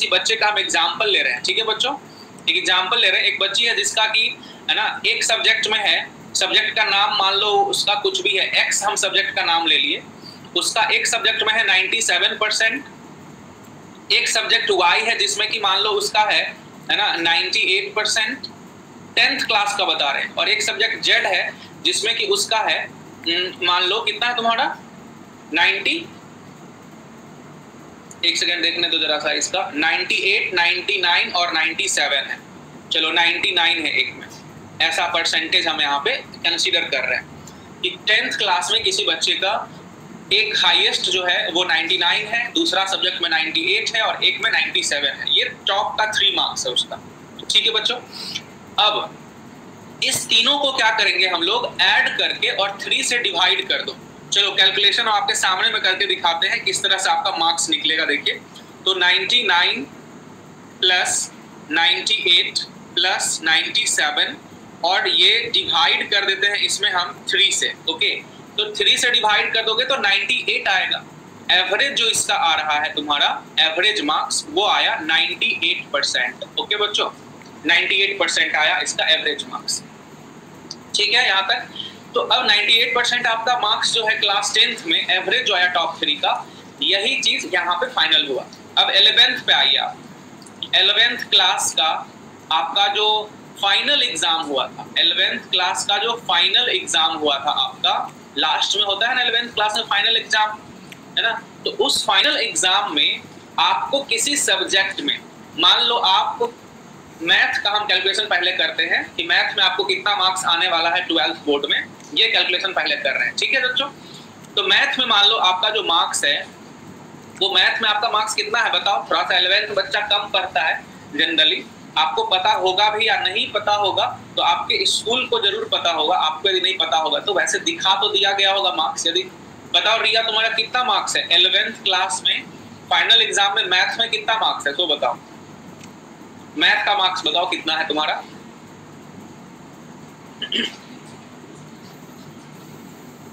किसी बच्चे का हम एग्जाम्पल ले रहे हैं, ठीक है बच्चों, एक एग्जाम्पल ले रहे हैं। एक बच्ची है जिसका कि है ना एक सब्जेक्ट में है, सब्जेक्ट का नाम मान लो उसका कुछ भी है, एक्स हम सब्जेक्ट का नाम ले लिए, उसका एक सब्जेक्ट में है 97%, एक सब्जेक्ट वाई है जिसमें कि मान लो उसका है ना 98%, 10th क्लास का बता रहे हैं, और एक सब्जेक्ट जेड है जिसमें कि उसका है मान लो कितना है तुम्हारा 90, एक सेकंड देखने तो जरा सा, इसका 98, 99 और 97 है, चलो 99 है एक में, ऐसा परसेंटेज हम यहाँ पे कंसीडर कर रहे हैं कि 10th क्लास में किसी बच्चे का एक हाईएस्ट जो है वो 99 है, दूसरा सब्जेक्ट में 98 है और एक में 97 है, ये टॉप का 3 मार्क्स है उसका, ठीक है बच्चों। अब इस तीनों को क्या करेंगे हम लोग, ऐड करके और 3 से डिवाइड कर दो। चलो कैलकुलेशन आपके सामने में करके दिखाते हैं किस तरह से आपका मार्क्स निकलेगा। देखिए तो 99 प्लस 98 प्लस 97 और ये डिवाइड कर देते हैं इसमें हम 3 से, ओके, तो 3 से डिवाइड कर दोगे तो 98 आएगा। एवरेज जो इसका आ रहा है तुम्हारा एवरेज मार्क्स वो आया 98%, ओके बच्चों, 98% आया इसका एवरेज मार्क्स, ठीक है यहाँ तक। तो अब 98% आपका मार्क्स जो है क्लास 10th में एवरेज जो आया टॉप 3 का, यही चीज यहाँ पे फाइनल हुआ। अब 11th पे आइए आप, 11th क्लास का आपका जो फाइनल एग्जाम हुआ था, 11th क्लास का जो फाइनल एग्जाम हुआ था आपका, लास्ट में होता है ना 11th क्लास में फाइनल एग्जाम, है ना, तो उस फाइनल एग्जाम में आपको किसी सब्जेक्ट में, मान लो आप मैथ का हम कैलकुलेशन पहले करते हैं कि मैथ में आपको कितना मार्क्स आने वाला है 12th बोर्ड में, ये कैलकुलेशन पहले कर रहे हैं, ठीक है बच्चों। तो मैथ में मान लो आपका जो मार्क्स है वो मैथ में आपका मार्क्स कितना है बताओ, थोड़ा सा 11th बच्चा कम पढ़ता है जनरली, आपको पता होगा भी या नहीं पता होगा तो आपके स्कूल को जरूर पता होगा, आपको यदि नहीं पता होगा तो वैसे दिखा तो दिया गया होगा मार्क्स। यदि बताओ रिया तुम्हारा कितना मार्क्स है 11th क्लास में फाइनल एग्जाम में मैथ्स में कितना मार्क्स है, तो बताओ मैथ का मार्क्स बताओ कितना है तुम्हारा।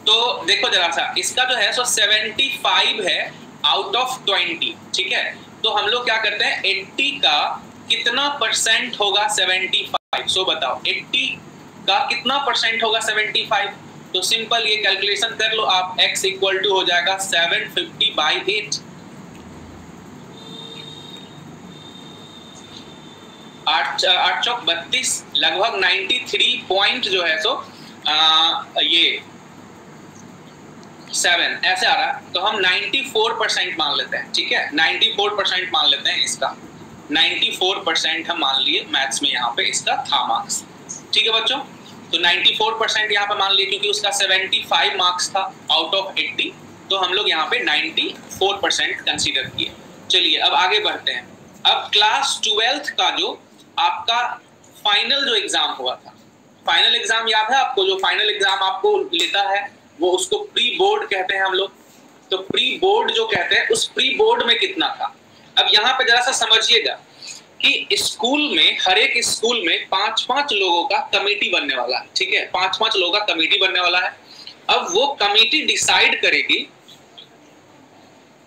तो देखो जरा सा इसका जो है सो 75 है आउट ऑफ 20, ठीक है। तो हम लोग क्या करते हैं 80 का कितना परसेंट होगा 75, सो बताओ 80 का कितना परसेंट होगा 75, तो सिंपल ये कैलकुलेशन कर लो आप, x इक्वल टू हो जाएगा 750/8, 8 चौक 32, लगभग 93 पॉइंट जो है सो ये 7 ऐसे आ रहा है, तो हम 94% मान लेते हैं, ठीक है, 94% मान लेते हैं इसका, 94% हम मान लिए मैथ्स में यहाँ पे इसका था मार्क्स, ठीक है बच्चों। तो 94% यहाँ पे मान लिए क्योंकि उसका 75 मार्क्स था आउट ऑफ 80, तो हम लोग यहाँ पे 94% कंसीडर किए। चलिए अब आगे बढ़ते हैं। अब क्लास 12th का जो आपका फाइनल जो एग्जाम हुआ था, फाइनल एग्जाम याद है आपको, जो फाइनल एग्जाम आपको लेता है वो उसको प्री बोर्ड कहते हैं हम लोग, तो प्री बोर्ड जो कहते हैं उस प्री बोर्ड में कितना था। अब यहाँ पे जरा सा समझिएगा कि स्कूल में, हर एक स्कूल में 5-5 लोगों का कमेटी बनने वाला है, ठीक है, 5-5 लोगों का कमेटी बनने वाला है। अब वो कमेटी डिसाइड करेगी,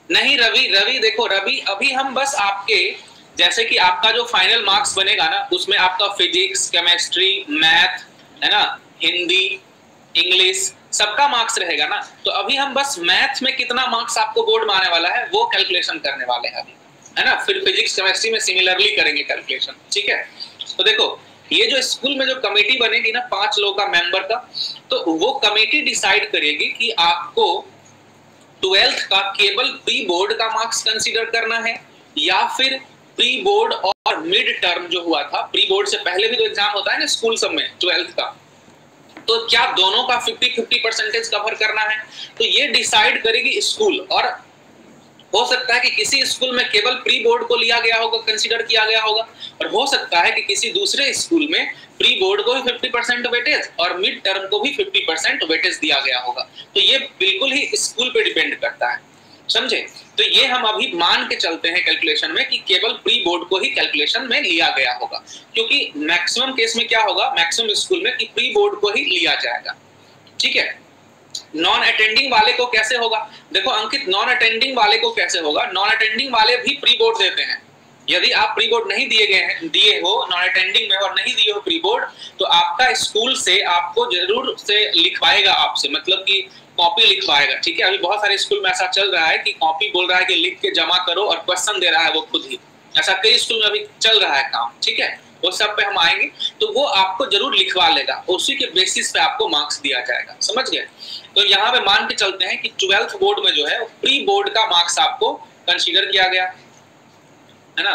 नहीं रवि देखो रवि, अभी हम बस आपके जैसे कि आपका जो फाइनल मार्क्स बनेगा ना उसमें आपका फिजिक्स, केमिस्ट्री, मैथ, है ना, हिंदी, इंग्लिश सबका मार्क्स रहेगा ना, तो अभी हम बस मैथ में कितना मार्क्स आपको बोर्ड में आने वाला है वो कैलकुलेशन करने वाले हैं अभी, है ना, फिर फिजिक्स केमिस्ट्री में सिमिलरली करेंगे कैलकुलेशन, ठीक है। तो देखो ये जो स्कूल में जो कमेटी बनेगी ना 5 लोगों का मेंबर का, तो वो कमेटी डिसाइड करेगी कि आपको 12th का केवल प्री बोर्ड का मार्क्स कंसीडर करना है या फिर प्री बोर्ड और मिड टर्म जो हुआ था, प्री बोर्ड से पहले भी तो एग्जाम होता है ना स्कूल सब में 12th का, तो क्या दोनों का 50-50% कवर करना है, तो ये डिसाइड करेगी स्कूल। और हो सकता है कि किसी स्कूल में केवल प्री बोर्ड को लिया गया होगा, कंसीडर किया गया होगा, और हो सकता है कि किसी दूसरे स्कूल में प्री बोर्ड को भी 50% वेटेज और मिड टर्म को भी 50% वेटेज दिया गया होगा। तो ये बिल्कुल ही स्कूल पे डिपेंड करता है, समझे। तो ये हम अभी मान के चलते हैं कैलकुलेशन में कि केवल प्री बोर्ड को ही कैलकुलेशन में लिया गया होगा, क्योंकि मैक्सिमम केस में क्या होगा, मैक्सिमम स्कूल में कि प्री बोर्ड को ही लिया जाएगा, ठीक है। नॉन अटेंडिंग वाले को कैसे होगा, देखो अंकित नॉन अटेंडिंग वाले को कैसे होगा, नॉन अटेंडिंग वाले भी प्री बोर्ड देते हैं, यदि आप प्री बोर्ड नहीं दिए हो, नॉन अटेंडिंग में और नहीं दिए हो प्री बोर्ड, तो आपका स्कूल से आपको जरूर से लिखवाएगा आपसे, मतलब कि कॉपी लिखवाएगा, ठीक है। अभी बहुत सारे स्कूल में ऐसा चल रहा है कि कॉपी बोल रहा है कि लिख के जमा करो और क्वेश्चन दे रहा है वो खुद ही, ऐसा कई स्कूल में अभी चल रहा है काम, ठीक है। वो सब पे हम आएंगे, तो वो आपको जरूर लिखवा लेगा, उसी के बेसिस पे आपको मार्क्स दिया जाएगा, समझ गए। तो यहाँ पे मान के चलते हैं कि 12th बोर्ड में जो है प्री बोर्ड का मार्क्स आपको कंसीडर किया गया है ना,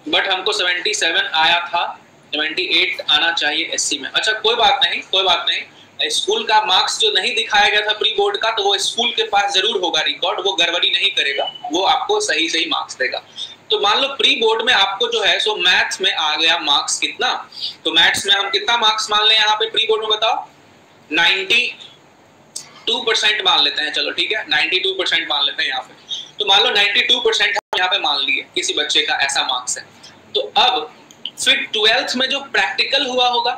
बट हमको 77 आया था, 78 आना चाहिए एससी में। अच्छा कोई बात नहीं, कोई बात नहीं, स्कूल का मार्क्स जो नहीं दिखाया गया था प्री बोर्ड का, तो वो स्कूल के पास जरूर होगा रिकॉर्ड, वो गड़बड़ी नहीं करेगा, वो आपको सही सही मार्क्स देगा। तो मान लो प्री बोर्ड में आपको जो है सो मैथ्स में आ गया मार्क्स कितना, तो मैथ्स में हम कितना मार्क्स मान लें यहाँ पे प्री बोर्ड में, बताओ 92% मान लेते हैं, चलो ठीक है 92% मान लेते हैं यहाँ पे। तो मान लो 92% हम यहाँ पे मान लिए किसी बच्चे का ऐसा मार्क्स है। तो अब फिर 12th में जो प्रैक्टिकल हुआ होगा,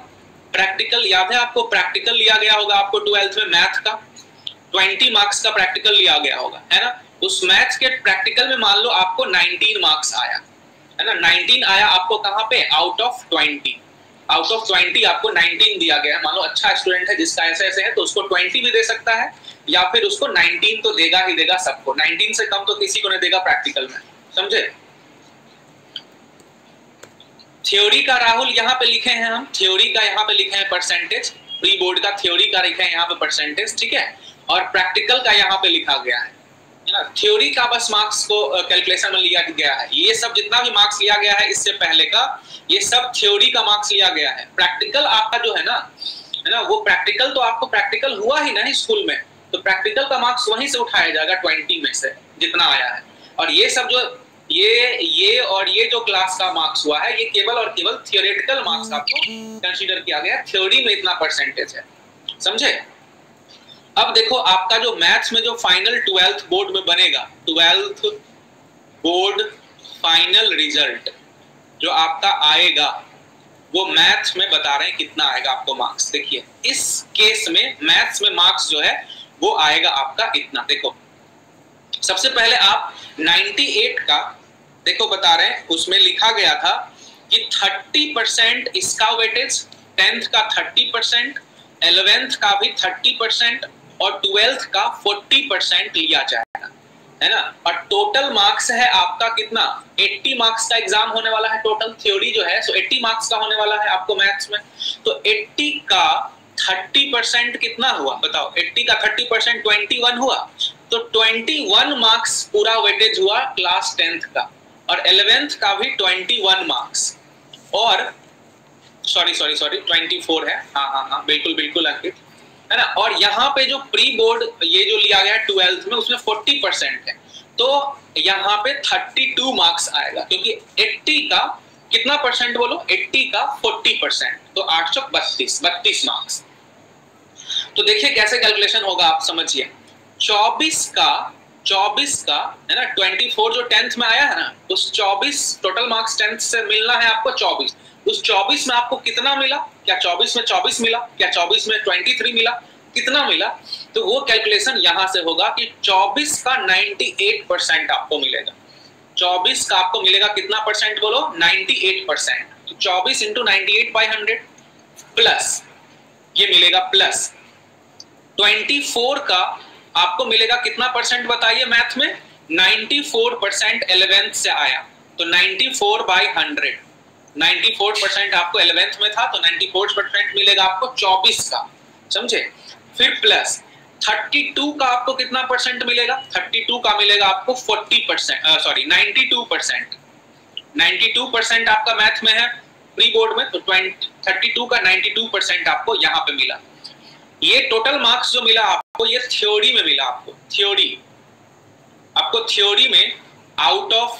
प्रैक्टिकल याद है आपको, प्रैक्टिकल लिया गया होगा आपको 12th में मैथ का 20 मार्क्स का प्रैक्टिकल लिया गया होगा, है ना। उस मैथ्स के प्रैक्टिकल में मान लो आपको 19 मार्क्स आया, है ना, 19 आया आपको कहाँ पे, आउट ऑफ 20, आउट ऑफ 20 आपको 19 दिया गया है। मान लो अच्छा स्टूडेंट है जिसका ऐसे ऐसे है, तो उसको 20 भी दे सकता है, या फिर उसको 19 तो देगा ही देगा सबको, 19 से कम तो किसी को नहीं देगा प्रैक्टिकल में, समझे। थ्योरी का राहुल यहाँ पे लिखे हैं हम, थ्योरी का यहाँ पे लिखे हैं परसेंटेज, प्री बोर्ड का थ्योरी का लिखे हैं यहाँ पे परसेंटेज, ठीक है, और प्रैक्टिकल का यहाँ पे लिखा गया है ना। थ्योरी का बस मार्क्स को कैलकुलेशन में लिया गया है, ये सब जितना भी मार्क्स लिया गया है इससे पहले का, ये सब थ्योरी का मार्क्स लिया गया है। प्रैक्टिकल आपका जो है ना, वो प्रैक्टिकल तो आपको प्रैक्टिकल हुआ ही ना स्कूल में, तो प्रैक्टिकल का मार्क्स वहीं से उठाया जाएगा 20 में से जितना आया है। और ये सब जो ये और ये जो क्लास का मार्क्स हुआ है, ये केवल और केवल थियोरेटिकल मार्क्स आपको कंसीडर किया गया, थ्योरी में इतना परसेंटेज है, समझे। अब देखो आपका जो मैथ्स में जो फाइनल 12th बोर्ड में बनेगा, 12th बोर्ड फाइनल रिजल्ट जो आपका आएगा, वो मैथ्स में बता रहे हैं कितना आएगा आपको मार्क्स। देखिए इस केस में मैथ्स में मार्क्स जो है वो आएगा आपका इतना। देखो सबसे पहले आप 98 का देखो बता रहे हैं, उसमें लिखा गया था कि 30% इसका वेटेज, 10th का 30%, 11th का भी 30% और 12th का 40% लिया जाएगा, है ना। और टोटल मार्क्स है आपका कितना, 80 मार्क्स का एग्जाम होने वाला है, टोटल थ्योरी जो है सो 80 मार्क्स का होने वाला है आपको मैथ्स में। तो 80 का 30% कितना हुआ बताओ, 80 का 30% 21 हुआ, तो 21 मार्क्स पूरा वेटेज हुआ क्लास 10th का, और 11th का भी 21 मार्क्स, और सॉरी 24 है, हाँ बिल्कुल अंकित, है ना। और यहाँ पे जो प्री बोर्ड ये जो लिया गया 12th में उसमें 40% है, तो यहाँ पे 32 मार्क्स आएगा, क्योंकि 80 का कितना परसेंट बोलो, 80 का 40%, तो 832 मार्क्स। तो देखिए कैसे कैलकुलेशन होगा आप समझिए, 24 का है ना, 24 जो 10th में आया है ना, उस 24 टोटल मार्क्स 10th से मिलना है आपको 24, उस 24 में आपको कितना मिला, क्या 24 में 24 मिला, क्या 24 में 23 मिला, कितना मिला, तो वो कैलकुलेशन यहां से होगा कि 24 का 98% आपको मिलेगा, 24 का आपको मिलेगा कितना परसेंट बोलो, 98%, तो 24 इंटू 98/100 प्लस ये मिलेगा, प्लस 24 का आपको मिलेगा कितना परसेंट बताइए मैथ में, 94% 11th से आया, तो 94/100, 94% आपको 11th में था, तो 94% मिलेगा आपको 24 का, समझे। फिर प्लस 32 का आपको कितना परसेंट मिलेगा, 32 का मिलेगा आपको 92%, 92% आपका मैथ में है प्री बोर्ड में, तो 32 का 92% आपको यहाँ पे मिला। ये टोटल मार्क्स जो मिला आपको, ये थ्योरी में मिला आपको, थ्योरी में out of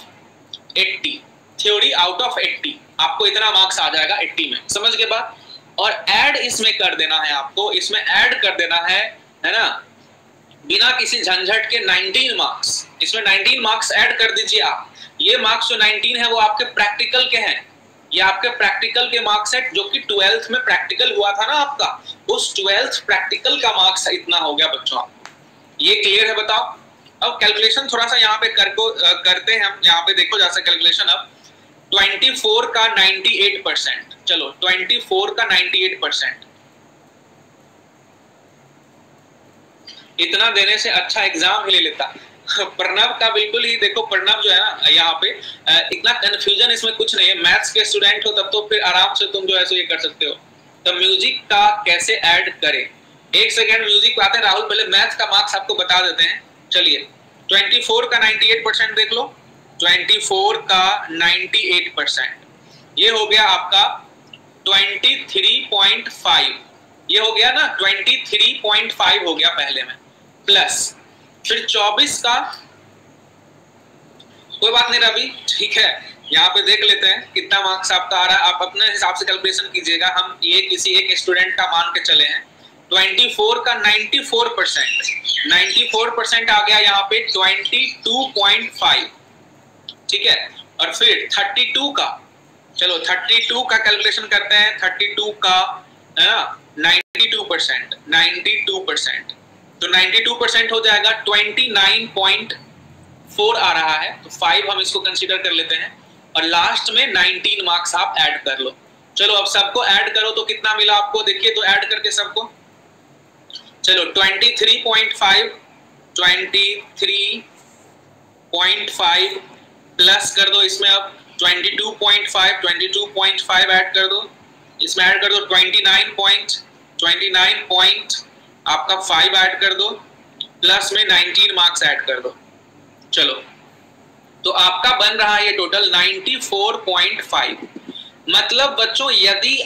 80, theory out of 80 आपको इतना मार्क्स आ जाएगा 80 में, समझ के बाद। और ऐड इसमें कर देना है आपको, इसमें ऐड कर देना है ना, बिना किसी झंझट के 19 मार्क्स, इसमें 19 मार्क्स ऐड कर दीजिए आप। ये मार्क्स जो 19 है वो आपके प्रैक्टिकल के हैं, ये आपके प्रैक्टिकल के मार्क्स है, जो कि 12th में प्रैक्टिकल हुआ था ना आपका, उस 12th प्रैक्टिकल का मार्क्स इतना हो गया बच्चों आपको। ये क्लियर है बताओ। अब कैलकुलेशन थोड़ा सा यहाँ पे करते हैं हम, यहाँ पे देखो जैसे कैलकुलेशन अब 24 का 98%, चलो 24 का 98%, इतना देने से अच्छा एग्जाम ही ले लेता। प्रणव का बिल्कुल ही देखो, प्रणव जो है ना यहाँ पे इतना कंफ्यूजन इसमें कुछ नहीं है। मैथ्स के स्टूडेंट हो तब तो फिर आराम से तुम जो है सो ये कर सकते हो। तो म्यूजिक का कैसे ऐड करें? एक सेकेंड, म्यूजिक पे आते हैं राहुल, पहले मैथ्स का मार्क्स आपको बता देते हैं। चलिए 24 का 98% देख लो, 24 का 98%, ये हो गया आपका 23.5, ये हो गया ना 23.5 हो गया पहले में, प्लस फिर 24 का, कोई बात नहीं रवि, ठीक है, यहाँ पे देख लेते हैं कितना मार्क्स आपका आ रहा है, आप अपने हिसाब से कैलकुलेशन कीजिएगा। हम ये किसी एक स्टूडेंट का मान के चले हैं। 24 का 94% आ गया यहाँ पे 22.5, ठीक है। और फिर 32 का, चलो 32 का कैलकुलेशन करते हैं। 32 का है ना 92%, तो 92% हो जाएगा 29.4 आ रहा है, तो 5 हम इसको कंसीडर कर लेते हैं। और लास्ट में 19 मार्क्स आप ऐड कर लो। चलो अब सबको ऐड करो तो कितना मिला आपको, देखिए तो ऐड करके सबको, चलो 23.5 प्लस कर दो इसमें, अब 22.5 ऐड कर दो, इसमें ऐड कर दो 29 आपका 5 ऐड कर दो, प्लस में 19 मार्क्स ऐड कर दो। चलो तो आपका बन रहा है ये टोटल 94.5। मतलब बच्चों यदि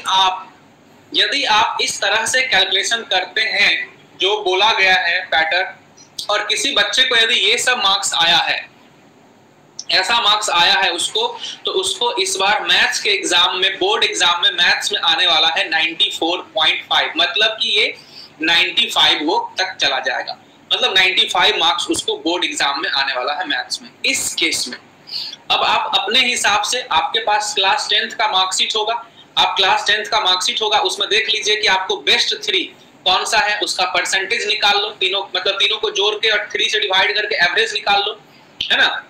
आप इस तरह से कैलकुलेशन करते हैं जो बोला गया है पैटर्न, और किसी बच्चे को यदि ये सब मार्क्स आया है, ऐसा मार्क्स आया है उसको, तो उसको इस बार मैथ्स के एग्जाम में, बोर्ड एग्जाम में मैथ्स में आने वाला है 94.5, मतलब कि ये 95 वो तक चला जाएगा, मतलब 95 मार्क्स उसको बोर्ड एग्जाम में आने वाला है मैथ्स में। इस केस में अब आप अपने हिसाब से, आपके पास क्लास 10th का मार्कशीट होगा, आप क्लास 10th का मार्कशीट होगा, उसमें देख लीजिए कि आपको बेस्ट 3 कौन सा है, उसका परसेंटेज निकाल लो, तीनों मतलब तीनों को जोड़ के और 3 से डिवाइड करके एवरेज निकाल लो, है ना।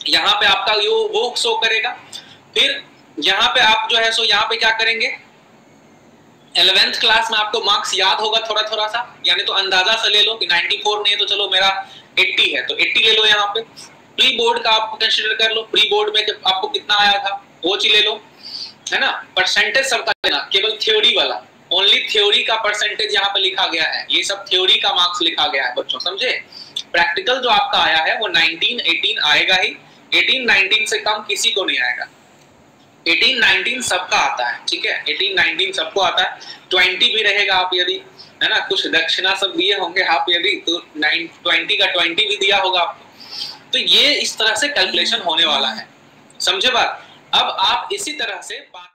यहाँ पे आपका वो शो करेगा। फिर यहाँ पे आप जो है सो यहाँ पे क्या करेंगे, 11th क्लास में आपको मार्क्स याद होगा थोड़ा थोड़ा सा, यानी तो अंदाजा से ले लो कि 94 नहीं है तो चलो मेरा 80 है, तो 80 ले लो। यहाँ पे प्री बोर्ड का आप कंसीडर कर लो, प्री बोर्ड में आपको कितना आया था वो चीज ले लो, है ना। परसेंटेज सबका लेना, केवल थ्योरी वाला, ओनली थ्योरी का परसेंटेज यहाँ पे लिखा गया है, ये सब थ्योरी का मार्क्स लिखा गया है बच्चों, समझे। प्रैक्टिकल जो आपका आया है वो 19 18 आएगा ही, 18 19 से कम किसी को नहीं आएगा। 18 19 सबका आता है, ठीक है, 18 19 सबको आता है। 20 भी रहेगा, आप यदि, है ना, कुछ दक्षिणा सब दिए होंगे आप यदि, तो 20 का 20 भी दिया होगा आपको। तो ये इस तरह से कैलकुलेशन होने वाला है, समझे बात। अब आप इसी तरह से